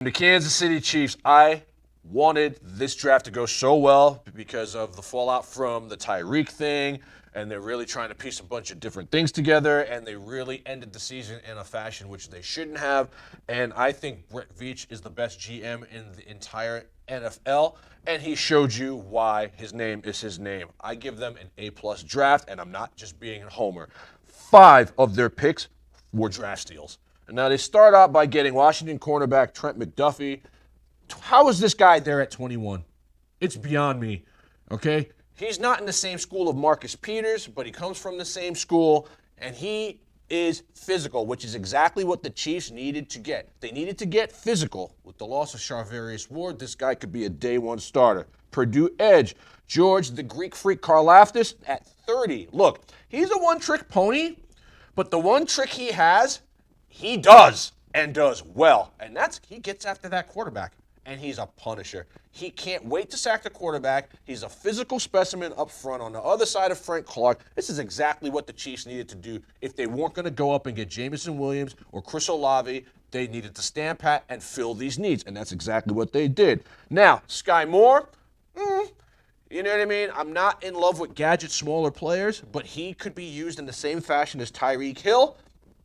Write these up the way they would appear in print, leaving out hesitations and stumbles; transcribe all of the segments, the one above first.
The Kansas City Chiefs, I wanted this draft to go so well because of the fallout from the Tyreke thing, and they're really trying to piece a bunch of different things together, and they really ended the season in a fashion which they shouldn't have. And I think Brett Veach is the best GM in the entire NFL, and he showed you why his name is his name. I give them an A-plus draft, and I'm not just being a homer. 5 of their picks were draft steals. And now they start out by getting Washington cornerback Trent Mcduffie. How is this guy there at 21? It's beyond me, okay? He's not in the same school of Marcus Peters, but he comes from the same school, and he is physical, which is exactly what the Chiefs needed to get. They needed to get physical. With the loss of Charvarius Ward, this guy could be a day one starter. Purdue edge, George the Greek freak Karlaftis at 30. Look, he's a one-trick pony, but the one trick he has, he does, and does well. And he gets after that quarterback, and he's a punisher. He can't wait to sack the quarterback. He's a physical specimen up front on the other side of Frank Clark. This is exactly what the Chiefs needed to do. If they weren't going to go up and get Jameson Williams or Chris Olave, they needed to stand pat and fill these needs, and that's exactly what they did. Now, Skye Moore, you know what I mean? I'm not in love with gadget smaller players, but he could be used in the same fashion as Tyreke Hill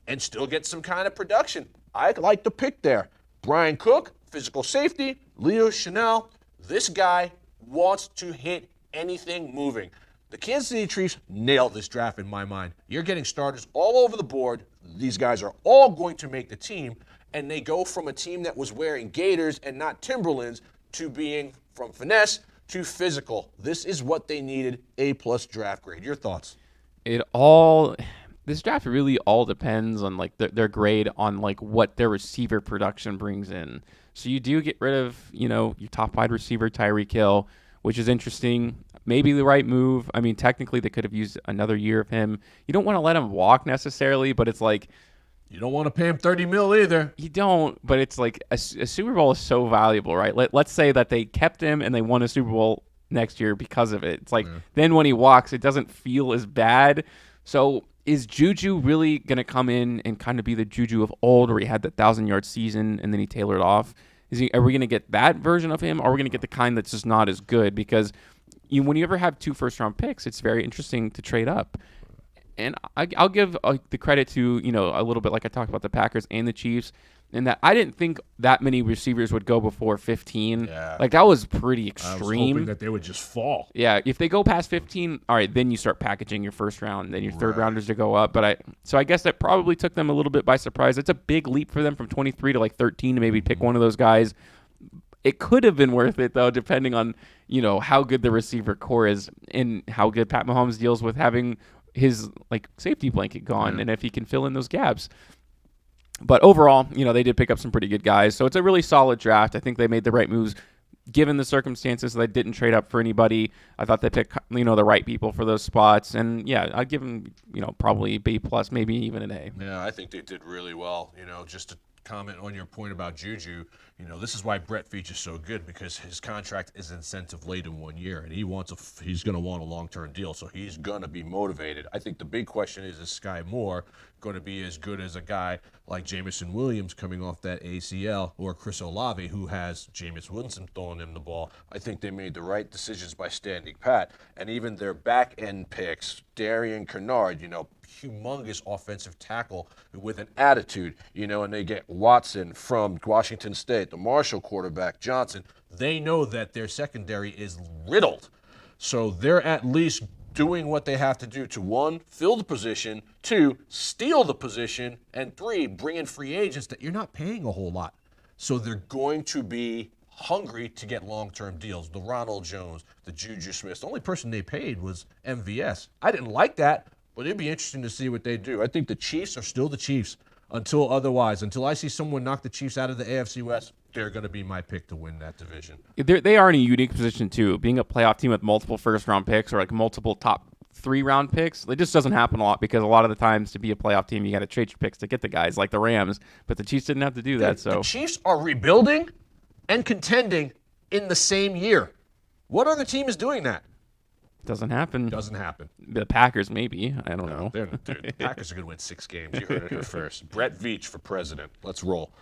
and still get some kind of production. I like the pick there. Brian Cook, physical safety. Leo Chanel, this guy wants to hit anything moving. The Kansas City Chiefs nailed this draft in my mind. You're getting starters all over the board. These guys are all going to make the team, and they go from a team that was wearing Gators and not Timberlands to being from finesse to physical. This is what they needed, A-plus draft grade. Your thoughts? This draft really all depends on like their grade on like what their receiver production brings in. So you do get rid of, your top wide receiver Tyreke Hill, which is interesting. Maybe the right move. I mean, technically they could have used another year of him. You don't want to let him walk necessarily, but it's like you don't want to pay him $30 million either. You don't, but it's like a Super Bowl is so valuable, right? Let's say that they kept him and they won a Super Bowl next year because of it. It's like then when he walks, it doesn't feel as bad. So is JuJu really going to come in and kind of be the JuJu of old where he had that 1,000-yard season and then he tailored off? Are we going to get that version of him, or are we going to get the kind that's just not as good? Because when you ever have 2 first-round picks, it's very interesting to trade up. And I'll give the credit to, a little bit like I talked about the Packers and the Chiefs, in that I didn't think that many receivers would go before 15. Yeah. Like, that was pretty extreme. I was hoping that they would just fall. Yeah, if they go past 15, all right, then you start packaging your first round, then your third rounders to go up. So I guess that probably took them a little bit by surprise. It's a big leap for them from 23 to like 13 to maybe pick one of those guys. It could have been worth it, though, depending on, how good the receiver core is and how good Pat Mahomes deals with having his like safety blanket gone and if he can fill in those gaps. But overall, they did pick up some pretty good guys. So it's a really solid draft. I think they made the right moves given the circumstances. They didn't trade up for anybody. I thought they picked, the right people for those spots. And yeah, I'd give them, probably B plus, maybe even an A. Yeah, I think they did really well. Just to comment on your point about JuJu, this is why Brett Veach is so good, because his contract is incentive late in 1 year, and he's going to want a long-term deal, so he's going to be motivated. I think the big question is Skye Moore going to be as good as a guy like Jameson Williams coming off that ACL, or Chris Olave, who has Jameis Winston throwing him the ball? I think they made the right decisions by standing pat, and even their back-end picks, Darian Kennard, humongous offensive tackle with an attitude, and they get Watson from Washington State, the Marshall quarterback, Johnson. They know that their secondary is riddled. So they're at least doing what they have to do to, 1, fill the position, 2, steal the position, and 3, bring in free agents that you're not paying a whole lot. So they're going to be hungry to get long-term deals. The Ronald Jones, the JuJu Smiths. The only person they paid was MVS. I didn't like that, but it'd be interesting to see what they do. I think the Chiefs are still the Chiefs until otherwise. Until I see someone knock the Chiefs out of the AFC West, they're going to be my pick to win that division. They are in a unique position, too. Being a playoff team with multiple first-round picks or like multiple top 3-round picks, it just doesn't happen a lot, because a lot of the times to be a playoff team, you got to trade your picks to get the guys like the Rams. But the Chiefs didn't have to do that. So the Chiefs are rebuilding and contending in the same year. What other team is doing that? Doesn't happen. Doesn't happen. The Packers, maybe. I don't know. Dude, the Packers are going to win 6 games. You heard it here first. Brett Veach for president. Let's roll.